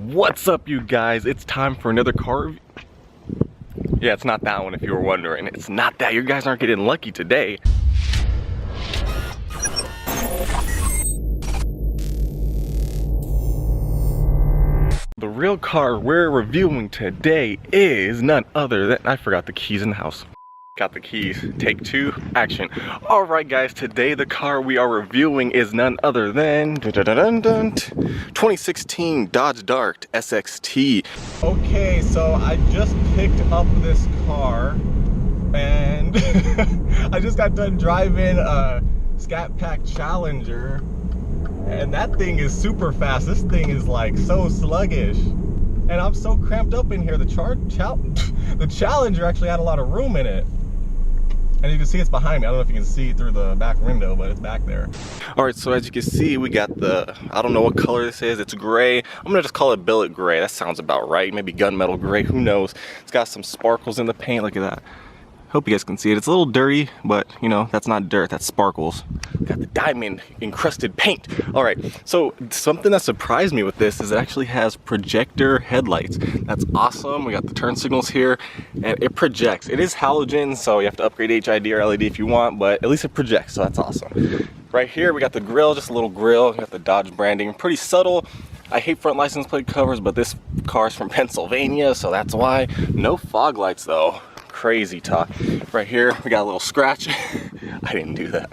What's up, you guys? It's time for another car review. Yeah, it's not that one if you were wondering. It's not that. You guys aren't getting lucky today. The real car we're reviewing today is none other than, I forgot the keys in the house. Got the keys. Take two, action. All right, guys, today the car we are reviewing is none other than 2016 Dodge Dart SXT. Okay, so I just picked up this car and I just got done driving a Scat Pack Challenger, and that thing is super fast. This thing is like so sluggish, and I'm so cramped up in here. The Challenger actually had a lot of room in it. And you can see it's behind me. I don't know if you can see through the back window, but it's back there. All right, so as you can see, we got the, I don't know what color this is. It's gray. I'm gonna just call it billet gray. That sounds about right. Maybe gunmetal gray, who knows? It's got some sparkles in the paint, look at that. Hope you guys can see it. It's a little dirty, but you know, that's not dirt, that's sparkles. Got the diamond encrusted paint. All right, so something that surprised me with this is it actually has projector headlights. That's awesome. We got the turn signals here, and it projects. It is halogen, so you have to upgrade HID or LED if you want, but at least it projects, so that's awesome. Right here, we got the grill, just a little grill. We got the Dodge branding, pretty subtle. I hate front license plate covers, but this car's from Pennsylvania, so that's why. No fog lights though. Crazy talk. Right here we got a little scratch. I didn't do that,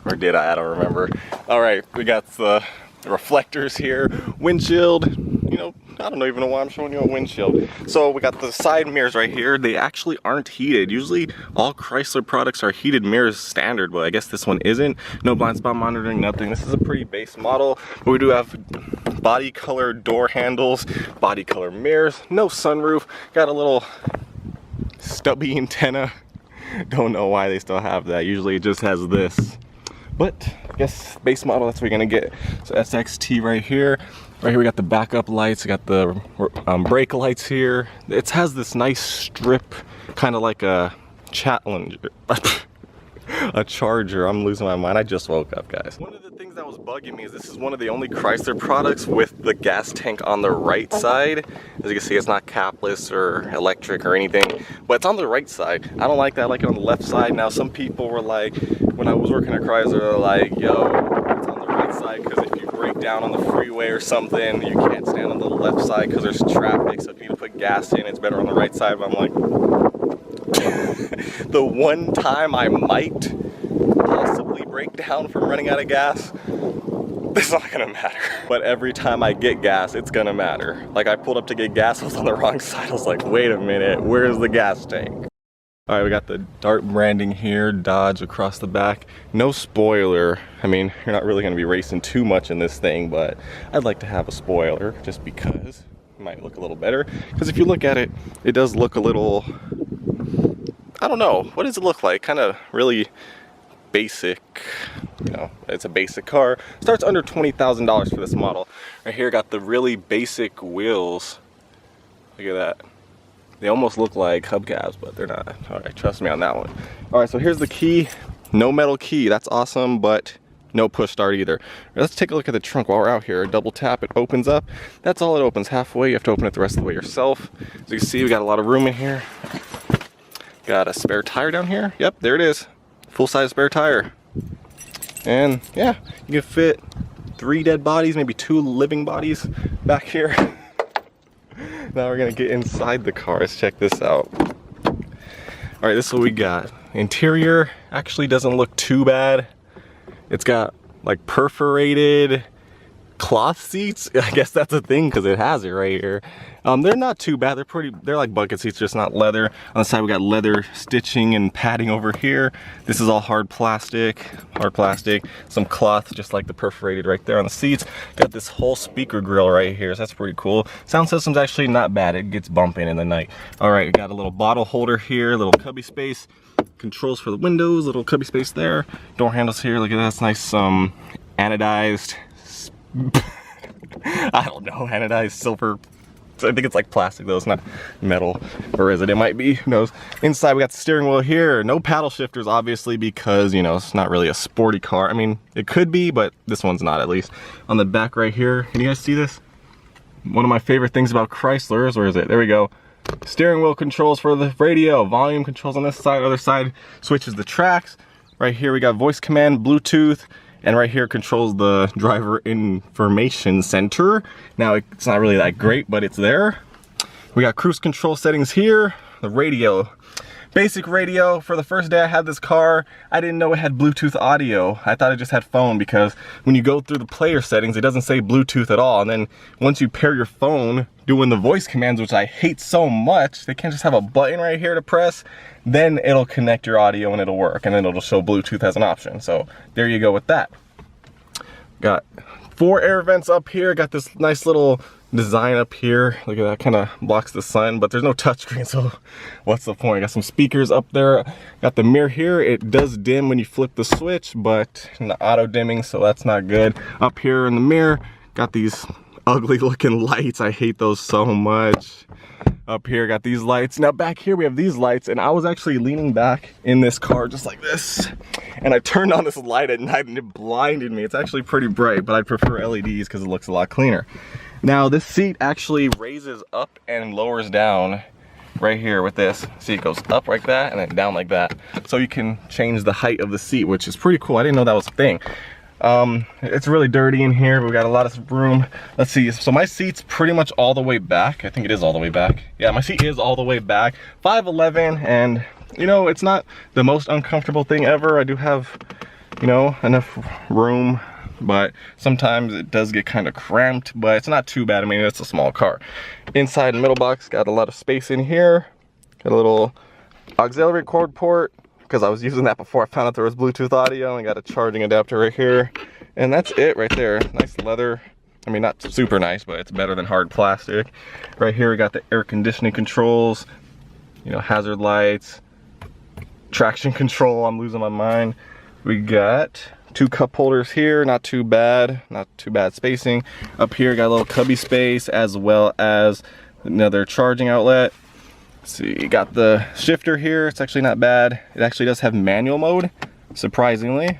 or did I don't remember. All right, we got the reflectors here, windshield. You know, I don't even know why I'm showing you a windshield. So we got the side mirrors right here. They actually aren't heated. Usually all Chrysler products are heated mirrors standard, but I guess this one isn't. No blind spot monitoring, nothing. This is a pretty base model, but we do have body color door handles, body color mirrors, no sunroof. Got a little stubby antenna. Don't know why they still have that. Usually it just has this, but I guess base model, that's what you're gonna get. So SXT right here. Right here we got the backup lights. We got the brake lights here. It has this nice strip, kind of like a Challenger. A Charger. I'm losing my mind. I just woke up, guys. One of the things that was bugging me is this is one of the only Chrysler products with the gas tank on the right side. As you can see, it's not capless or electric or anything, but it's on the right side. I don't like that. I like it on the left side. Now, some people were like, when I was working at Chrysler, they're like, yo, it's on the right side because if you break down on the freeway or something, you can't stand on the left side because there's traffic. So if you need to put gas in, it's better on the right side. But I'm like, the one time I might possibly break down from running out of gas, it's not gonna matter. But every time I get gas, it's gonna matter. Like, I pulled up to get gas, I was on the wrong side. I was like, wait a minute, where's the gas tank? All right, we got the Dart branding here, Dodge across the back. No spoiler. I mean, you're not really gonna be racing too much in this thing, but I'd like to have a spoiler just because it might look a little better. Because if you look at it, it does look a little, I don't know, what does it look like? Kind of really basic, you know, it's a basic car. Starts under $20,000 for this model. Right here, got the really basic wheels. Look at that. They almost look like hubcaps, but they're not. All right, trust me on that one. All right, so here's the key. No metal key, that's awesome, but no push start either. Let's take a look at the trunk while we're out here. Double tap, it opens up. That's all it opens halfway. You have to open it the rest of the way yourself. As you can see, we got a lot of room in here. Got a spare tire down here. Yep, there it is. Full-size spare tire. And yeah, you can fit 3 dead bodies, maybe 2 living bodies back here. Now we're gonna get inside the car. Let's check this out. All right, this is what we got. Interior actually doesn't look too bad. It's got like perforated cloth seats. I guess that's a thing because it has it right here. They're not too bad. They're like bucket seats, just not leather. On the side we got leather stitching and padding over here. This is all hard plastic. Some cloth just like the perforated right there on the seats. Got this whole speaker grill right here, so that's pretty cool. Sound system's actually not bad. It gets bumping in the night. All right, we got a little bottle holder here, little cubby space. Controls for the windows, little cubby space there. Door handles here, look at that, that's nice anodized, I don't know, anodized silver. I think it's like plastic though, it's not metal, or is it? It might be, who knows. Inside we got the steering wheel here. No paddle shifters obviously because, you know, it's not really a sporty car. I mean, it could be, but this one's not, at least. On the back right here, can you guys see this? One of my favorite things about Chryslers, where is it? There we go. Steering wheel controls for the radio, volume controls on this side, other side switches the tracks. Right here we got voice command, Bluetooth, and right here controls the driver information center. Now it's not really that great, but it's there. We got cruise control settings here, the radio. Basic radio. For the first day I had this car, I didn't know it had Bluetooth audio. I thought it just had phone, because when you go through the player settings, it doesn't say Bluetooth at all. And then once you pair your phone doing the voice commands, which I hate so much, they can't just have a button right here to press, then it'll connect your audio and it'll work, and then it'll show Bluetooth as an option. So there you go with that. Got 4 air vents up here, got this nice little design up here. Look at that, kind of blocks the sun, but there's no touchscreen, so what's the point? Got some speakers up there. Got the mirror here. It does dim when you flip the switch, but in the auto dimming, so that's not good. Up here in the mirror, got these ugly looking lights. I hate those so much. Up here, got these lights. Now back here we have these lights, and I was actually leaning back in this car just like this, and I turned on this light at night and it blinded me. It's actually pretty bright, but I prefer LEDs because it looks a lot cleaner. Now this seat actually raises up and lowers down right here with this. See, it goes up like that and then down like that. So you can change the height of the seat, which is pretty cool. I didn't know that was a thing. It's really dirty in here, but we got a lot of room. Let's see, so my seat's pretty much all the way back. I think it is all the way back. Yeah, my seat is all the way back. 5'11", and you know, it's not the most uncomfortable thing ever. I do have, you know, enough room, but sometimes it does get kind of cramped, but it's not too bad. I mean, it's a small car. Inside the middle box, got a lot of space in here. Got a little auxiliary cord port, because I was using that before I found out there was Bluetooth audio, and got a charging adapter right here. And that's it right there. Nice leather. I mean, not super nice, but it's better than hard plastic. Right here we got the air conditioning controls, you know, hazard lights, traction control. I'm losing my mind. We got 2 cup holders here, not too bad spacing. Up here got a little cubby space, as well as another charging outlet. Let's see, you got the shifter here. It's actually not bad. It actually does have manual mode, surprisingly.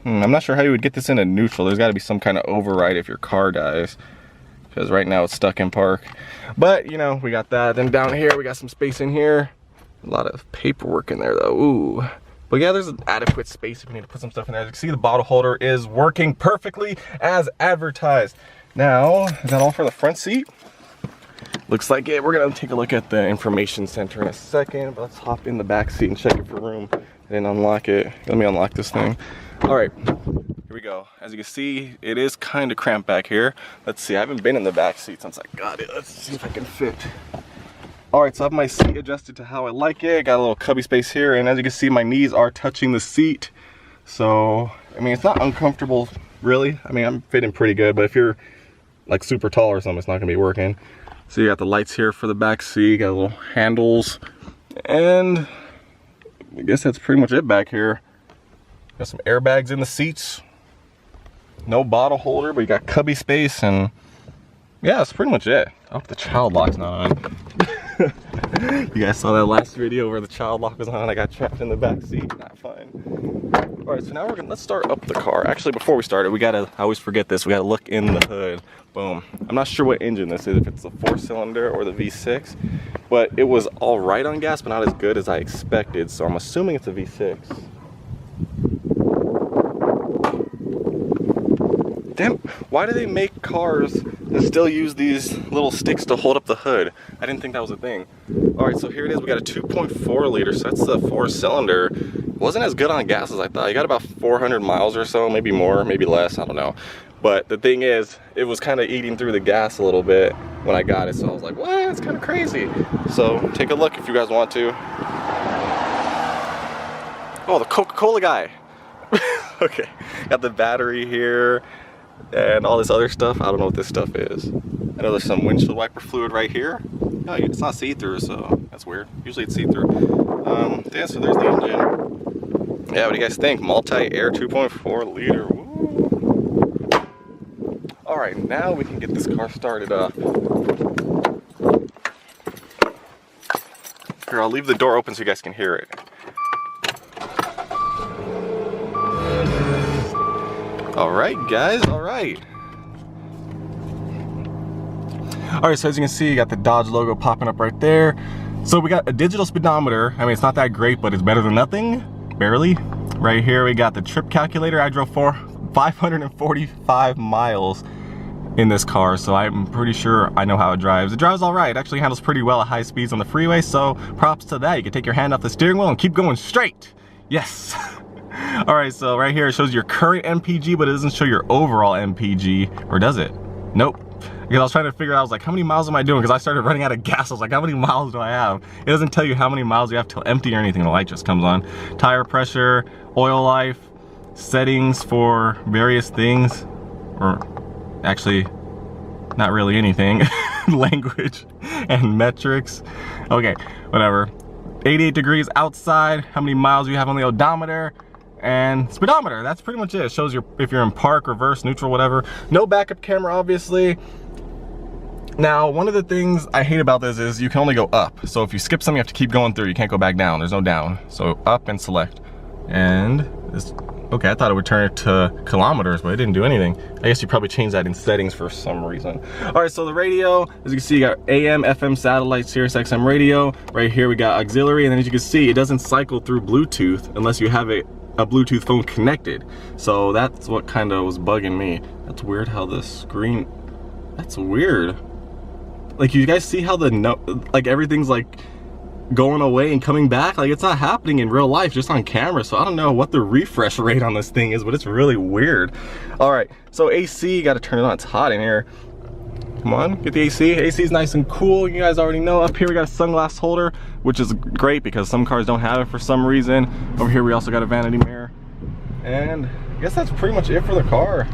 I'm not sure how you would get this into neutral. There's got to be some kind of override if your car dies, because right now it's stuck in park. But you know, we got that. Then down here we got some space in here. A lot of paperwork in there though. Ooh. But yeah, there's an adequate space if you need to put some stuff in there. As you can see, the bottle holder is working perfectly as advertised. Now, is that all for the front seat? Looks like it. We're gonna take a look at the information center in a second, but let's hop in the back seat and check it for room. I didn't unlock it. Let me unlock this thing. All right, here we go. As you can see, it is kind of cramped back here. Let's see, I haven't been in the back seat since I got it. Let's see if I can fit. All right, so I have my seat adjusted to how I like it. Got a little cubby space here, and as you can see, my knees are touching the seat. So, I mean, it's not uncomfortable, really. I mean, I'm fitting pretty good, but if you're like super tall or something, it's not gonna be working. So you got the lights here for the back seat, got little handles, and I guess that's pretty much it back here. Got some airbags in the seats. No bottle holder, but you got cubby space, and yeah, that's pretty much it. I hope the child lock's not on. You guys saw that last video where the child lock was on. I got trapped in the back seat. Not fun. All right, so now let's start up the car. Actually, before we start it, I always forget this. We gotta look in the hood. Boom. I'm not sure what engine this is, if it's the 4-cylinder or the V6, but it was all right on gas, but not as good as I expected. So I'm assuming it's a V6. Damn, why do they make cars that still use these little sticks to hold up the hood? I didn't think that was a thing. All right, so here it is. We got a 2.4 liter, so that's the 4-cylinder. Wasn't as good on gas as I thought. You got about 400 miles or so, maybe more, maybe less, I don't know. But the thing is, it was kind of eating through the gas a little bit when I got it, so I was like, what? It's kind of crazy. So take a look if you guys want to. Oh, the Coca-Cola guy. Okay, got the battery here and all this other stuff. I don't know what this stuff is. I know there's some windshield wiper fluid right here. No, it's not see-through, so that's weird. Usually it's see-through. Yeah, so there's the engine. Yeah, what do you guys think? Multi-air 2.4 liter. Woo. All right, now we can get this car started up. Here, I'll leave the door open so you guys can hear it. All right, guys, all right. All right, so as you can see, you got the Dodge logo popping up right there. So we got a digital speedometer. I mean, it's not that great, but it's better than nothing, barely. Right here, we got the trip calculator. I drove 545 miles in this car, so I'm pretty sure I know how it drives. It drives all right. It actually handles pretty well at high speeds on the freeway, so props to that. You can take your hand off the steering wheel and keep going straight. Yes. All right, so right here it shows your current MPG, but it doesn't show your overall MPG, or does it? Nope. Because I was trying to figure out, I was like, how many miles am I doing? Because I started running out of gas. I was like, how many miles do I have? It doesn't tell you how many miles you have till empty or anything. The light just comes on. Tire pressure, oil life, settings for various things, or actually not really anything. Language and metrics. Okay, whatever. 88 degrees outside, how many miles you have on the odometer, and speedometer. That's pretty much it. It shows if you're in park, reverse, neutral, whatever. No backup camera, obviously. Now, one of the things I hate about this is you can only go up. So if you skip something, you have to keep going through. You can't go back down. There's no down. So up and select. And this, okay, I thought it would turn it to kilometers, but it didn't do anything. I guess you probably changed that in settings for some reason. All right, so the radio, as you can see, you got AM, FM, satellite, Sirius XM radio. Right here, we got auxiliary. And then as you can see, it doesn't cycle through Bluetooth unless you have a Bluetooth phone connected. So that's what kind of was bugging me. That's weird how the screen, that's weird. Like, you guys see how like everything's like going away and coming back? Like, it's not happening in real life, just on camera. So I don't know what the refresh rate on this thing is, but it's really weird. All right, so AC, got to turn it on. It's hot in here. Come on, get the AC. AC is nice and cool. You guys already know. Up here we got a sunglass holder, which is great because some cars don't have it for some reason. Over here we also got a vanity mirror. And I guess that's pretty much it for the car.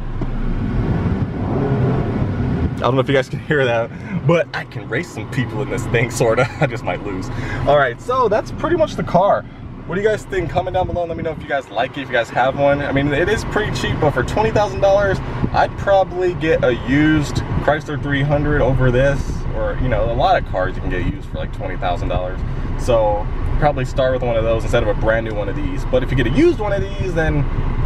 I don't know if you guys can hear that, but I can race some people in this thing, sorta. I just might lose. All right, so that's pretty much the car. What do you guys think? Comment down below and let me know if you guys like it, if you guys have one. I mean, it is pretty cheap, but for $20,000, I'd probably get a used Chrysler 300 over this, or, you know, a lot of cars you can get used for like $20,000. So probably start with one of those instead of a brand new one of these. But if you get a used one of these, then,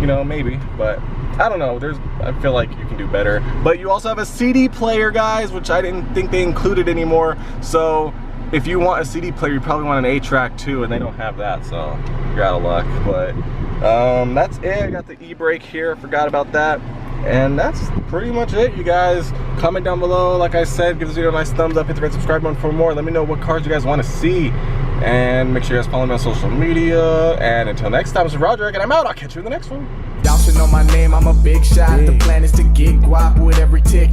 you know, maybe, but I don't know, I feel like you can do better. But you also have a CD player, guys, which I didn't think they included anymore. So if you want a CD player, you probably want an 8-track too, and they don't have that, so you're out of luck. But that's it. I got the e-brake here, forgot about that. And that's pretty much it, you guys. Comment down below, like I said, give this video a nice thumbs up, hit the red subscribe button for more. Let me know what cars you guys want to see. And make sure you guys follow me on social media. And until next time, this is Roderick, and I'm out. I'll catch you in the next one. Y'all should know my name, I'm a big shot. The plan is to get guap with every tick.